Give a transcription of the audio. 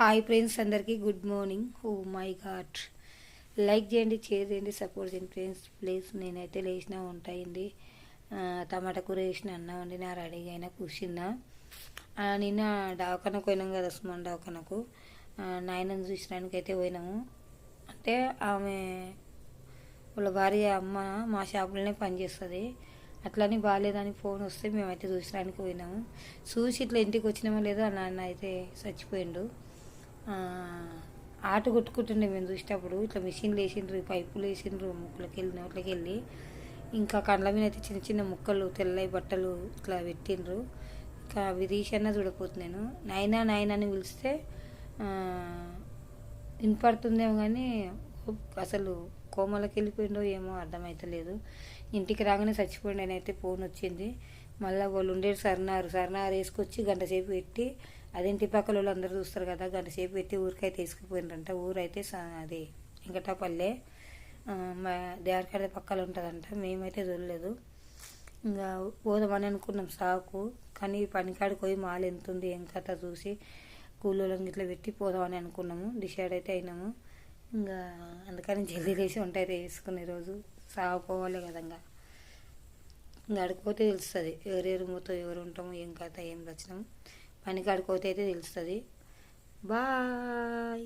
Hi friends, అందరికీ good morning. Oh my god, like చేయండి, share చేయండి, సపోర్ట్ చేయండి ఫ్రెండ్స్ ప్లీజ్. నేనైతే లేచిన వంట అయింది, టమాటా కూర వేసిన, అన్నం వండినా, రెడీగా అయినా కూర్చున్నా. నిన్న దవాఖానకు పోయినాం కదా, ఉస్మాన్ దవాఖానకు. నాయనని చూసడానికి అయితే పోయినాము. అంటే ఆమె వాళ్ళ భార్య అమ్మ మా షాపులోనే పనిచేస్తుంది. అట్లని బాగాలేదని ఫోన్ వస్తే మేమైతే చూసడానికి పోయినాము. చూసి ఇట్లా ఇంటికి వచ్చినామో లేదో నాన్న అయితే చచ్చిపోయిండు. ఆట కొట్టుకుంటుండే మేము చూసేటప్పుడు. ఇట్లా మిషన్లు వేసిండ్రు, పైపులు వేసిండ్రు, ముక్కులకి వెళ్ళి నోట్లకి వెళ్ళి. ఇంకా కండ్ల మీద అయితే చిన్న చిన్న ముక్కలు, తెల్లవి బట్టలు ఇట్లా పెట్టిండ్రు. ఇంకా అవి తీసన్నా చూడకపోతున్నాను. నాయనా నాయనా అని పిలిస్తే వినపడుతుందేమో కానీ అసలు కోమలకి వెళ్ళిపోయిండో ఏమో అర్థమవుతలేదు. ఇంటికి రాగానే చచ్చిపోయిండు అని అయితే ఫోన్ వచ్చింది. మళ్ళీ వాళ్ళు ఉండేది సర్నారు వేసుకొచ్చి గంట సేపు పెట్టి, అదేంటి పక్కల వాళ్ళు అందరూ చూస్తారు కదా, గంట సేపు పెట్టి ఊరికైతే తీసుకుపోయిండ్రంట. ఊరైతే అది వెంకటాపల్లె, మా దేవరకాడ పక్కన ఉంటుందంట. మేమైతే చూడలేదు. ఇంకా పోదామని అనుకున్నాం సాకు, కానీ పనికాడికి పోయి మాలు ఎంత ఉంది ఏం కథ చూసి కూలోళ్ళని ఇట్లా పెట్టి పోదామని అనుకున్నాము. డిసైడ్ అయితే అయినాము. ఇంకా అందుకని జల్దీ లేచి వంట అయితే వేసుకుని ఈరోజు సాగుకోవాలి కదా. ఇంకా అడిగిపోతే తెలుస్తుంది ఎవరెవరు పోతాం, ఎవరు ఉంటాము, ఏం కథ, ఏం రచనం. పనికి అడిగిపోతే అయితే తెలుస్తుంది. బాయ్.